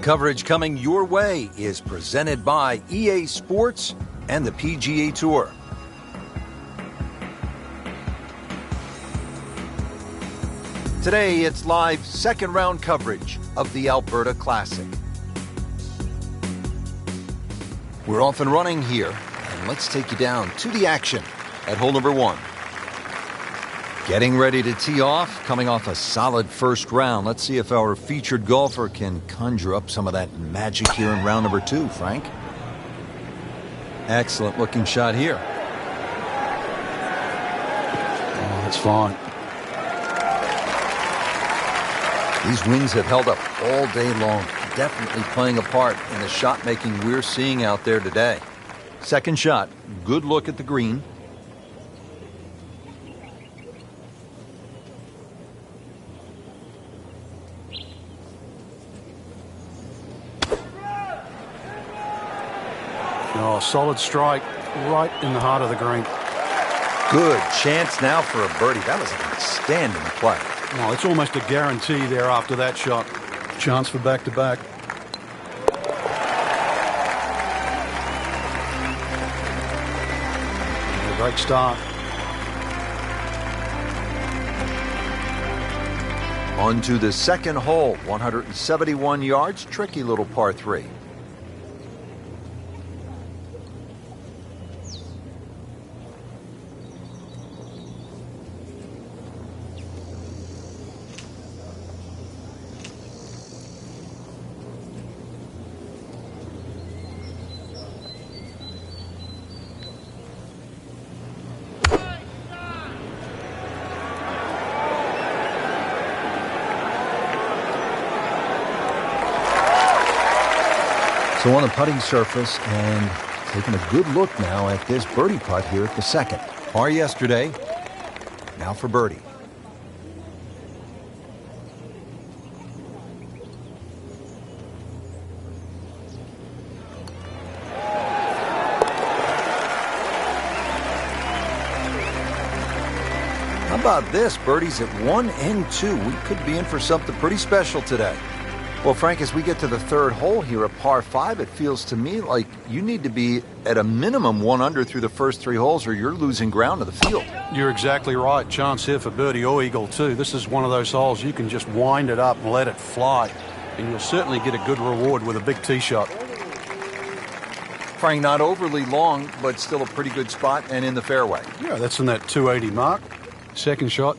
Coverage coming your way is presented by EA Sports and the PGA Tour. Today, it's live second round coverage of the Alberta Classic. We're off and running here, and let's take you down to the action at hole number 1. Getting ready to tee off, coming off a solid first round. Let's see if our featured golfer can conjure up some of that magic here in round number 2, Frank. Excellent looking shot here. Oh, that's fine. These winds have held up all day long, definitely playing a part in the shot making we're seeing out there today. Second shot, good look at the green. Oh, solid strike right in the heart of the green. Good chance now for a birdie. That was an outstanding play. Oh, it's almost a guarantee there after that shot. Chance for back-to-back. A great start. On to the second hole, 171 yards, tricky little par 3. So on the putting surface, and taking a good look now at this birdie putt here at the second. Par yesterday, now for birdie. How about this? Birdies at 1 and 2. We could be in for something pretty special today. Well, Frank, as we get to the third hole here at par 5, it feels to me like you need to be at a minimum 1 under through the first 3 holes or you're losing ground to the field. You're exactly right. Chance here for birdie or eagle too. This is one of those holes you can just wind it up and let it fly, and you'll certainly get a good reward with a big tee shot. Frank, not overly long, but still a pretty good spot and in the fairway. Yeah, that's in that 280 mark. Second shot.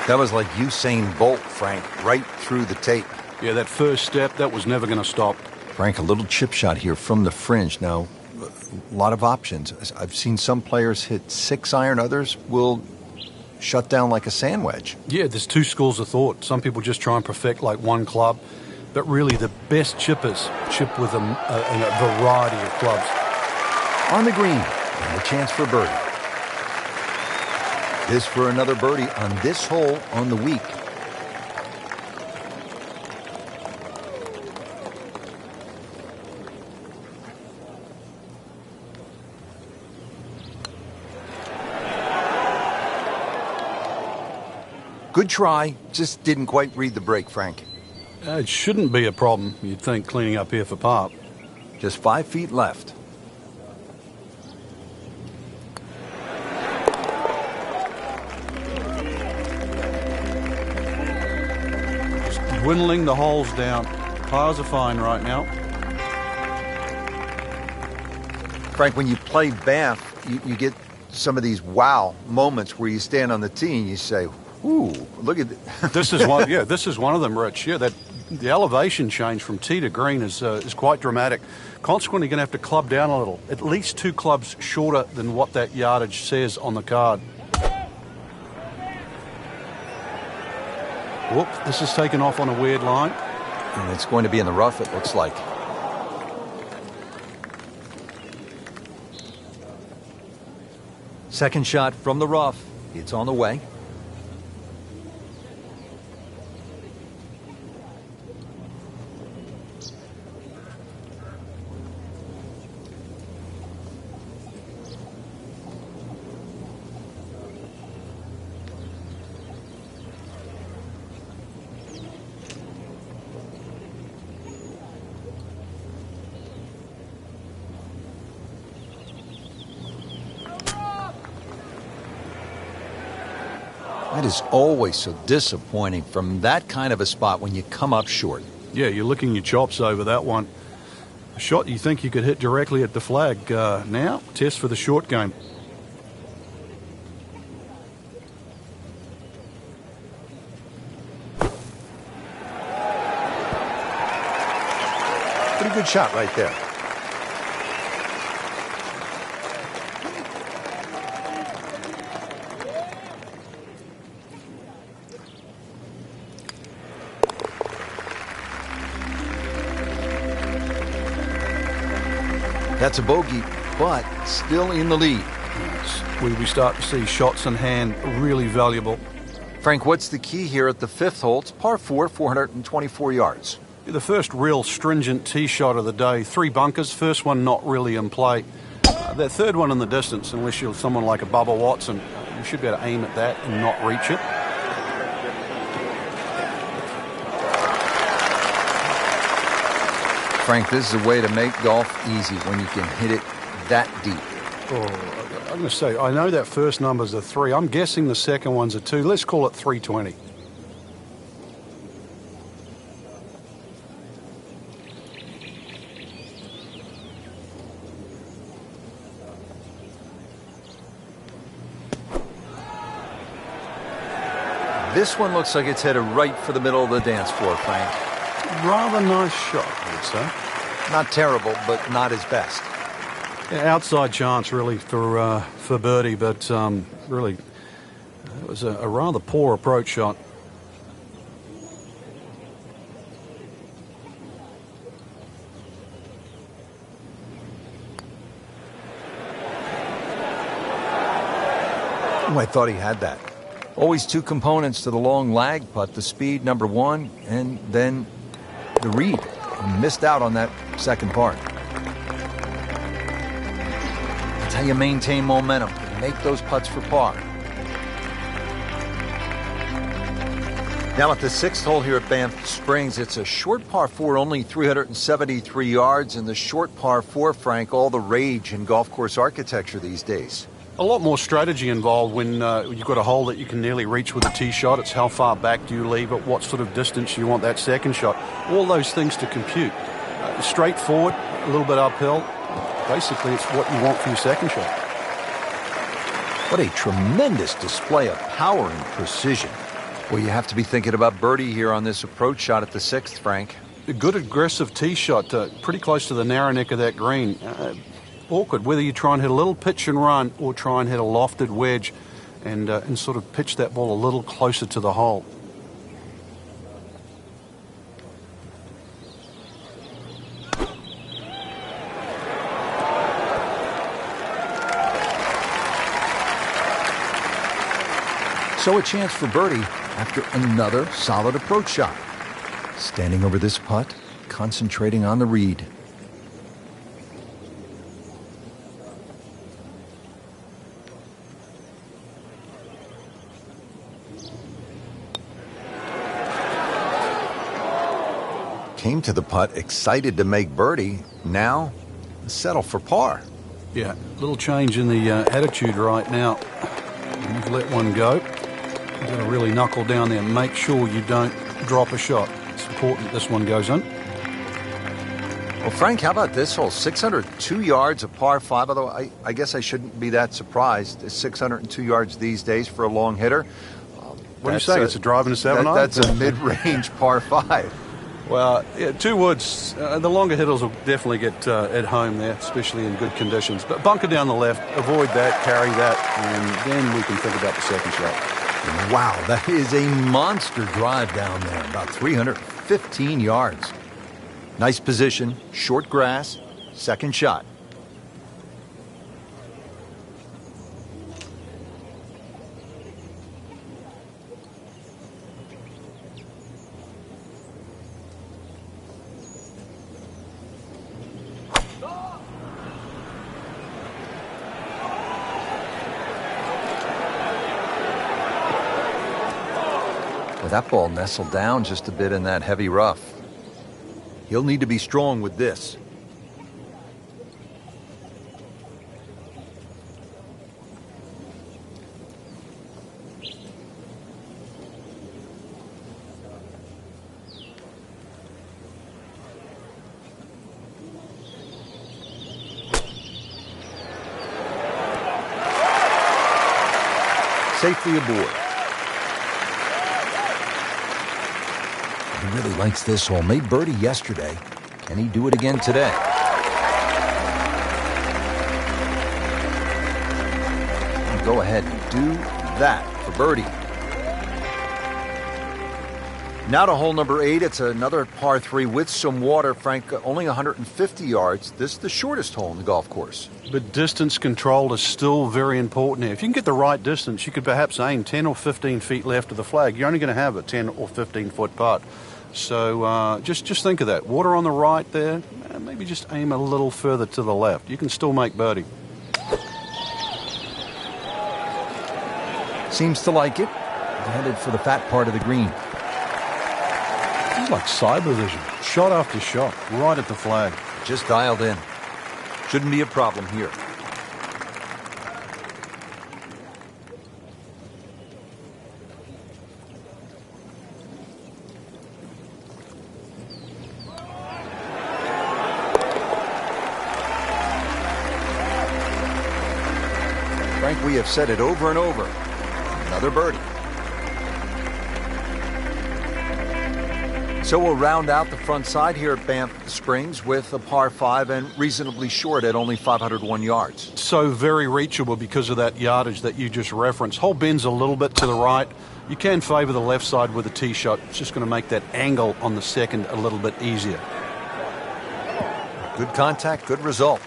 That was like Usain Bolt, Frank, right through the tape. Yeah, that first step, that was never going to stop. Frank, a little chip shot here from the fringe. Now, a lot of options. I've seen some players hit 6-iron. Others will shut down like a sand wedge. Yeah, there's 2 schools of thought. Some people just try and perfect like one club. But really, the best chippers chip with a variety of clubs. On the green, and a chance for birdie. This for another birdie on this hole on the week. Good try, just didn't quite read the break, Frank. It shouldn't be a problem, you'd think, cleaning up here for par. Just 5 feet left. Dwindling the holes down. Pars are fine right now. Frank, when you play Banff, you get some of these wow moments where you stand on the tee and you say, ooh, look at this is one. Yeah, this is one of them, Rich. Yeah, the elevation change from tee to green is quite dramatic. Consequently, you're going to have to club down a little, at least 2 clubs shorter than what that yardage says on the card. Whoop, this is taken off on a weird line. And it's going to be in the rough, it looks like. Second shot from the rough. It's on the way. That is always so disappointing from that kind of a spot when you come up short. Yeah, you're licking your chops over that one. A shot you think you could hit directly at the flag. Now, test for the short game. Pretty good shot right there. That's a bogey, but still in the lead. We start to see shots in hand really valuable. Frank, what's the key here at the fifth hole? It's par 4, 424 yards. The first real stringent tee shot of the day. 3 bunkers, first one not really in play. That third one in the distance, unless you're someone like a Bubba Watson, you should be able to aim at that and not reach it. Frank, this is a way to make golf easy when you can hit it that deep. Oh, I'm going to say, I know that first number's a 3. I'm guessing the second one's a 2. Let's call it 320. This one looks like it's headed right for the middle of the dance floor, Frank. Rather nice shot, I would say. Not terrible, but not his best. Yeah, outside chance, really, for birdie, but really, it was a rather poor approach shot. Oh, I thought he had that. Always 2 components to the long lag putt, the speed, number 1, and then the read. He missed out on that second part. That's how you maintain momentum. You make those putts for par. Now at the 6th hole here at Banff Springs, it's a short par 4, only 373 yards, and the short par 4, Frank, all the rage in golf course architecture these days. A lot more strategy involved when you've got a hole that you can nearly reach with a tee shot. It's how far back do you leave it, what sort of distance you want that second shot. All those things to compute. Straightforward, a little bit uphill. Basically, it's what you want for your second shot. What a tremendous display of power and precision. Well, you have to be thinking about birdie here on this approach shot at the 6th, Frank. A good aggressive tee shot, pretty close to the narrow neck of that green. Awkward, whether you try and hit a little pitch and run or try and hit a lofted wedge and sort of pitch that ball a little closer to the hole. So a chance for birdie after another solid approach shot. Standing over this putt, concentrating on the read. Came to the putt, excited to make birdie. Now, settle for par. Yeah, little change in the attitude right now. You've let one go. You've got to really knuckle down there and make sure you don't drop a shot. It's important this one goes in. Well, Frank, how about this hole? 602 yards, a par 5, although I guess I shouldn't be that surprised. 602 yards these days for a long hitter. What are you saying? It's a drive and a 7-iron? That's a mid-range par 5. Well, yeah, 2 woods. The longer hitters will definitely get at home there, especially in good conditions. But bunker down the left, avoid that, carry that, and then we can think about the second shot. Wow, that is a monster drive down there, about 315 yards. Nice position, short grass, second shot. Well, that ball nestled down just a bit in that heavy rough. He'll need to be strong with this. Safely aboard. He really likes this hole. Made birdie yesterday. Can he do it again today? And go ahead and do that for birdie. Now to hole number 8. It's another par 3 with some water, Frank. Only 150 yards. This is the shortest hole in the golf course. But distance control is still very important here. If you can get the right distance, you could perhaps aim 10 or 15 feet left of the flag. You're only going to have a 10 or 15 foot putt. So just think of that. Water on the right there, maybe just aim a little further to the left. You can still make birdie. Seems to like it. Headed for the fat part of the green. It's like cyber vision. Shot after shot, right at the flag. Just dialed in. Shouldn't be a problem here. Frank, we have said it over and over. Another birdie. So we'll round out the front side here at Banff Springs with a par 5 and reasonably short at only 501 yards. So very reachable because of that yardage that you just referenced. Hole bends a little bit to the right. You can favor the left side with a tee shot. It's just going to make that angle on the second a little bit easier. Good contact, good result.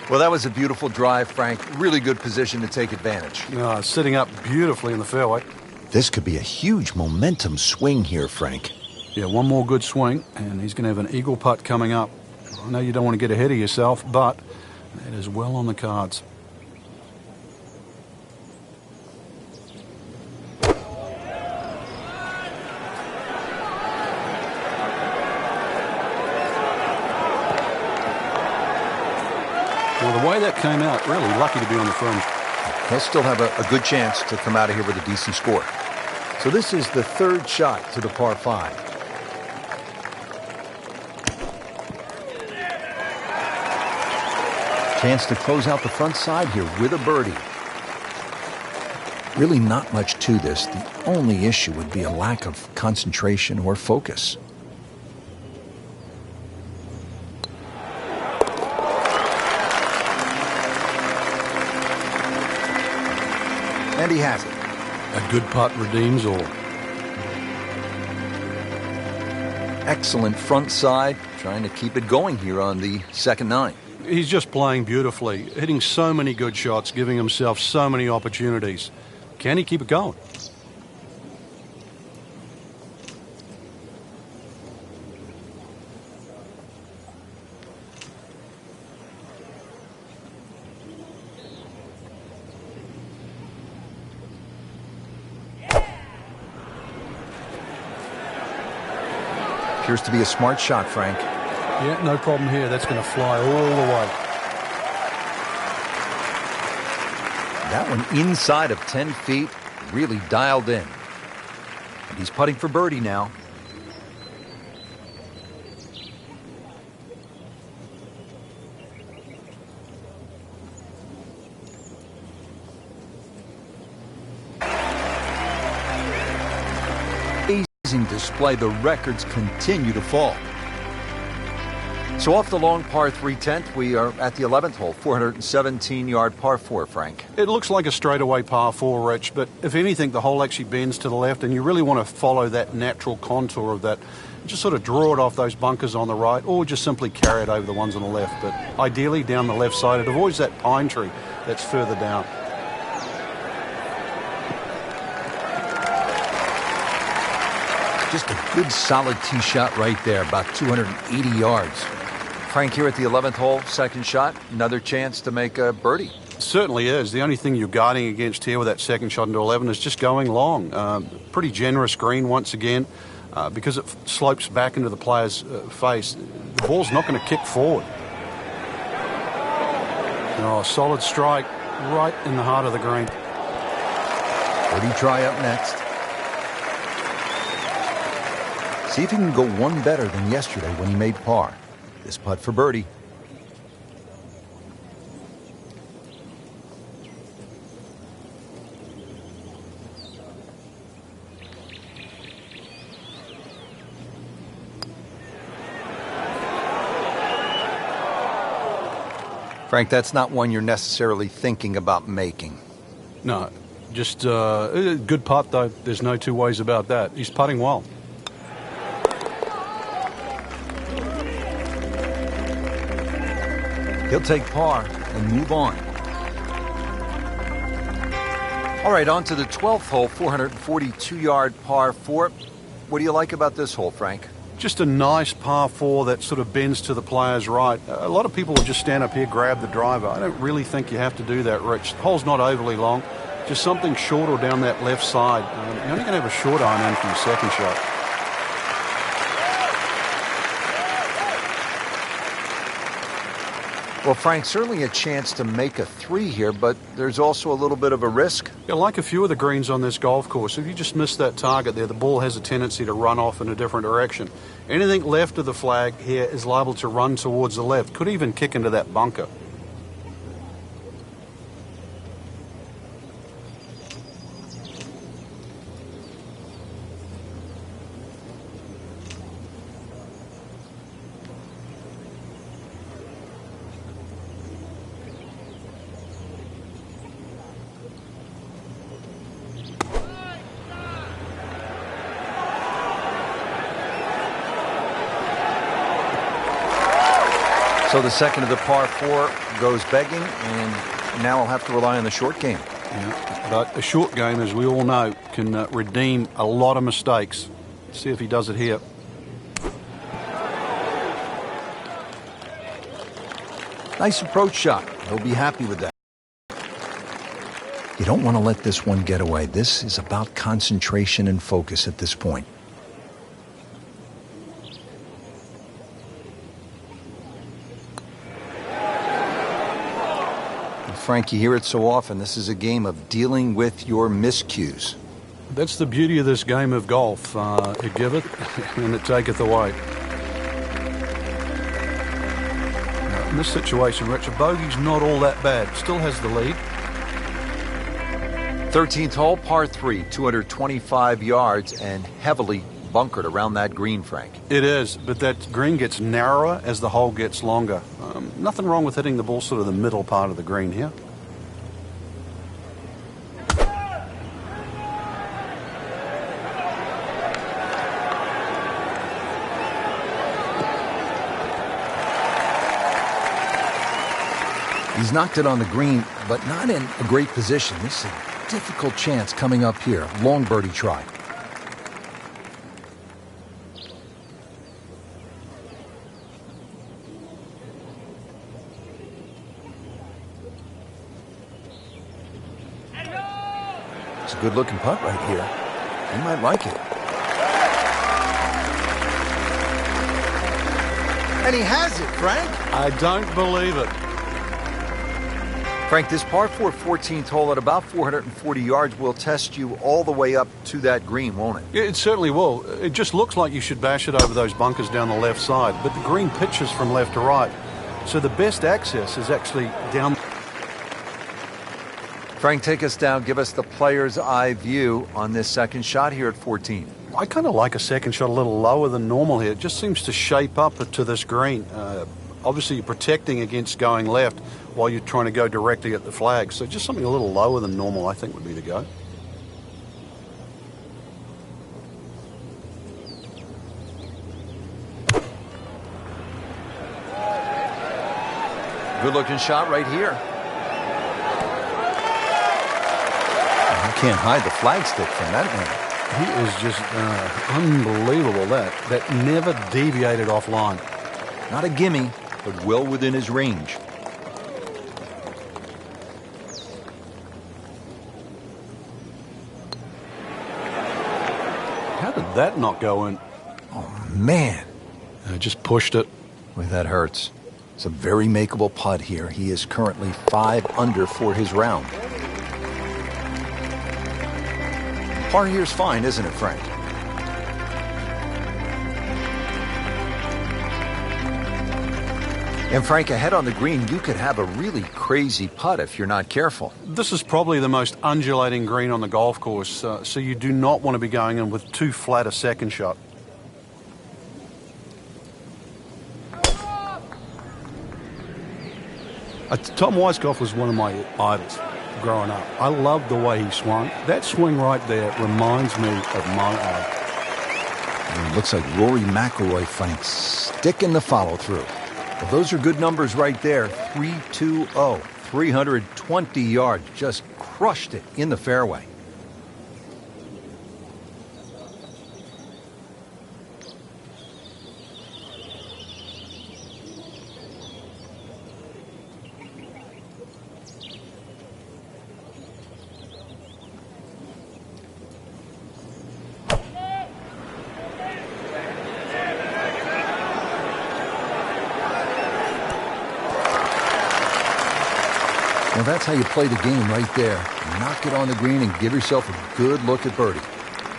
Well, that was a beautiful drive, Frank. Really good position to take advantage. Sitting up beautifully in the fairway. This could be a huge momentum swing here, Frank. Yeah, one more good swing, and he's going to have an eagle putt coming up. I know you don't want to get ahead of yourself, but it is well on the cards. Well, the way that came out, really lucky to be on the fringe. He'll still have a good chance to come out of here with a decent score. So this is the third shot to the par 5. Chance to close out the front side here with a birdie. Really not much to this. The only issue would be a lack of concentration or focus. And he has it. A good putt redeems all. Excellent front side. Trying to keep it going here on the second 9. He's just playing beautifully, hitting so many good shots, giving himself so many opportunities. Can he keep it going? Appears to be a smart shot, Frank. Yeah, no problem here. That's going to fly all the way. That one inside of 10 feet, really dialed in. And he's putting for birdie now. Amazing display. The records continue to fall. So off the long par 3 10th, we are at the 11th hole, 417-yard par 4, Frank. It looks like a straightaway par 4, Rich, but if anything, the hole actually bends to the left, and you really want to follow that natural contour of that. Just sort of draw it off those bunkers on the right, or just simply carry it over the ones on the left. But ideally, down the left side, it avoids that pine tree that's further down. Just a good solid tee shot right there, about 280 yards. Frank, here at the 11th hole, second shot, another chance to make a birdie. Certainly is. The only thing you're guarding against here with that second shot into 11 is just going long. Pretty generous green once again. Because it slopes back into the player's face, the ball's not going to kick forward. Oh, solid strike right in the heart of the green. Birdie try up next. See if he can go one better than yesterday when he made par. This putt for birdie. Frank, that's not one you're necessarily thinking about making. No, just a good putt, though. There's no two ways about that. He's putting well. He'll take par and move on. All right, on to the 12th hole, 442-yard par 4. What do you like about this hole, Frank? Just a nice par 4 that sort of bends to the player's right. A lot of people will just stand up here, grab the driver. I don't really think you have to do that, Rich. The hole's not overly long. Just something short or down that left side. You're only going to have a short iron in for your second shot. Well, Frank, certainly a chance to make a 3 here, but there's also a little bit of a risk. Yeah, like a few of the greens on this golf course, if you just miss that target there, the ball has a tendency to run off in a different direction. Anything left of the flag here is liable to run towards the left, could even kick into that bunker. So the second of the par 4 goes begging, and now I'll have to rely on the short game. Yeah, but a short game, as we all know, can redeem a lot of mistakes. Let's see if he does it here. Nice approach shot. He'll be happy with that. You don't want to let this one get away. This is about concentration and focus at this point. Frank, you hear it so often. This is a game of dealing with your miscues. That's the beauty of this game of golf. It giveth and it taketh away. Now, in this situation, Rich, a bogey's not all that bad. Still has the lead. 13th hole, par 3, 225 yards and heavily bunkered around that green, Frank. It is, but that green gets narrower as the hole gets longer. Nothing wrong with hitting the ball sort of the middle part of the green here. He's knocked it on the green, but not in a great position. This is a difficult chance coming up here. Long birdie try. It's a good-looking putt right here. He might like it. And he has it, Frank. I don't believe it. Frank, this par 4 14th hole at about 440 yards will test you all the way up to that green, won't it? It certainly will. It just looks like you should bash it over those bunkers down the left side, but the green pitches from left to right. So the best access is actually down. Frank, take us down. Give us the player's eye view on this second shot here at 14. I kind of like a second shot a little lower than normal here. It just seems to shape up to this green. Obviously, you're protecting against going left while you're trying to go directly at the flag. So just something a little lower than normal, I think, would be the go. Good looking shot right here. You can't hide the flagstick from that man. He is just unbelievable. That never deviated offline. Not a gimme, but well within his range. How did that not go in? Oh, man. Just pushed it. Boy, that hurts. It's a very makeable putt here. He is currently 5 under for his round. Par here's fine, isn't it, Frank? And Frank, ahead on the green, you could have a really crazy putt if you're not careful. This is probably the most undulating green on the golf course, so you do not want to be going in with too flat a second shot. Tom Weiskopf was one of my idols growing up. I loved the way he swung. That swing right there reminds me of my idol. And it looks like Rory Mcilroy, Frank, sticking the follow-through. Well, those are good numbers right there. 320, 320 yards. Just crushed it in the fairway. Well, that's how you play the game right there. Knock it on the green and give yourself a good look at birdie.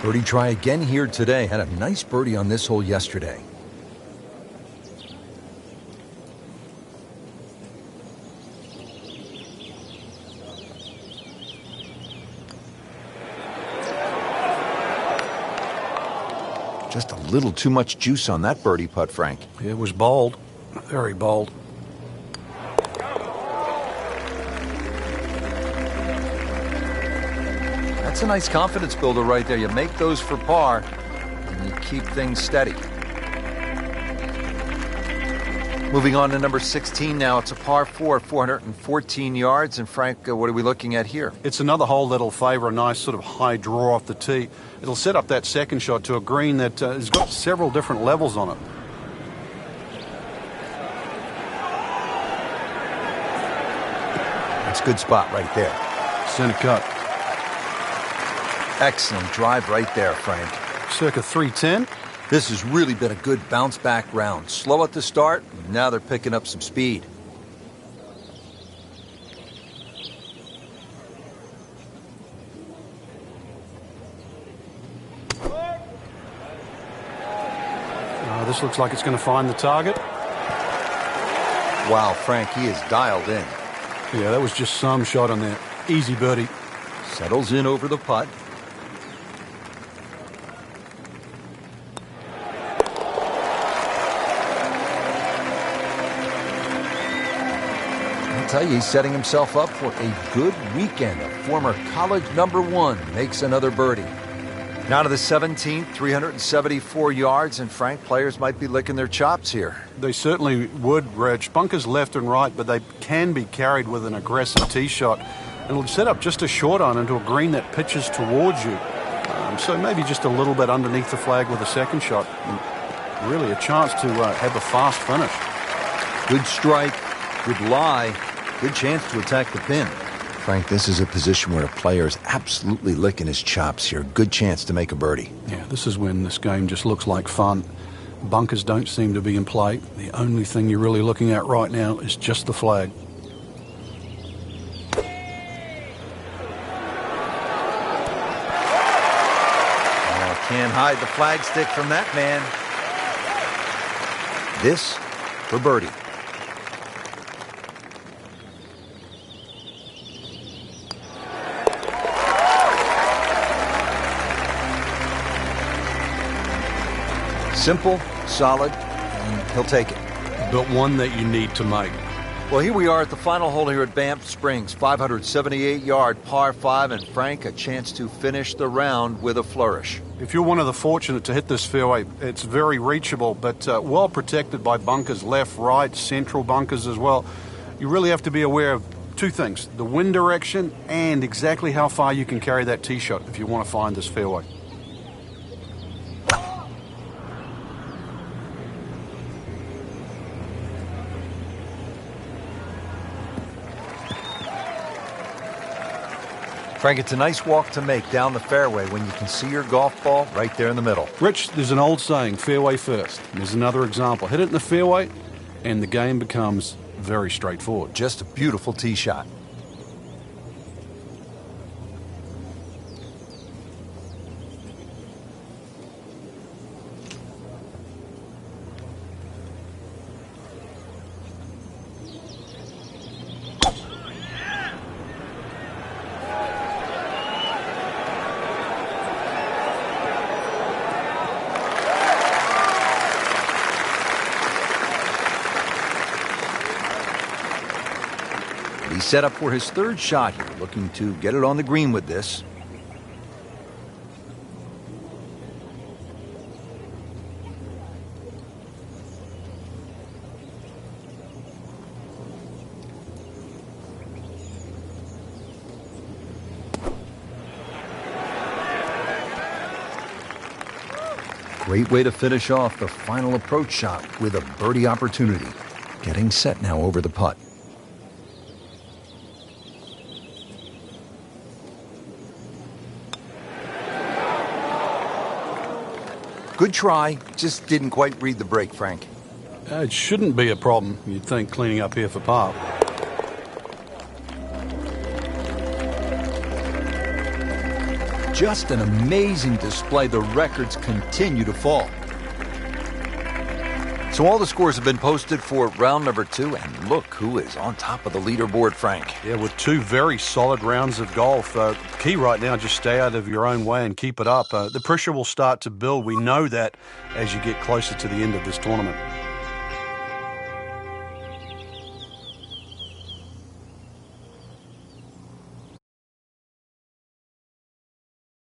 Birdie try again here today. Had a nice birdie on this hole yesterday. Just a little too much juice on that birdie putt, Frank. It was bold. Very bold. That's a nice confidence builder right there. You make those for par, and you keep things steady. Moving on to number 16 now. It's a par 4, 414 yards. And Frank, what are we looking at here? It's another hole that'll favour a nice sort of high draw off the tee. It'll set up that second shot to a green that has got several different levels on it. That's a good spot right there. Centre cut. Excellent drive right there, Frank. Circa 310. This has really been a good bounce-back round. Slow at the start, now they're picking up some speed. This looks like it's going to find the target. Wow, Frank, he is dialed in. Yeah, that was just some shot on there. Easy birdie. Settles in over the putt. I'll tell you, he's setting himself up for a good weekend. A former college #1 makes another birdie. Now to the 17th, 374 yards, and Frank, players might be licking their chops here. They certainly would, Reg. Bunkers left and right, but they can be carried with an aggressive tee shot. It'll set up just a short iron into a green that pitches towards you. So maybe just a little bit underneath the flag with a second shot. And really a chance to have a fast finish. Good strike, good lie, good chance to attack the pin. Frank, this is a position where a player is absolutely licking his chops here. Good chance to make a birdie. Yeah, this is when this game just looks like fun. Bunkers don't seem to be in play. The only thing you're really looking at right now is just the flag. Oh, can't hide the flag stick from that man. This for birdie. Simple, solid, and he'll take it. but one that you need to make. Well, here we are at the final hole here at Banff Springs, 578-yard par 5, and Frank, a chance to finish the round with a flourish. If you're one of the fortunate to hit this fairway, it's very reachable, but well protected by bunkers, left, right, central bunkers as well. You really have to be aware of two things, the wind direction and exactly how far you can carry that tee shot if you want to find this fairway. Frank, it's a nice walk to make down the fairway when you can see your golf ball right there in the middle. Rich, there's an old saying, fairway first. There's another example. Hit it in the fairway and the game becomes very straightforward. Just a beautiful tee shot. He's set up for his third shot here, looking to get it on the green with this. Great way to finish off the final approach shot with a birdie opportunity. Getting set now over the putt. Good try, just didn't quite read the break, Frank. It shouldn't be a problem, you'd think, cleaning up here for par. Just an amazing display. The records continue to fall. So all the scores have been posted for round number 2, and look who is on top of the leaderboard, Frank. Yeah, with 2 very solid rounds of golf. Key right now, just stay out of your own way and keep it up. The pressure will start to build. We know that as you get closer to the end of this tournament.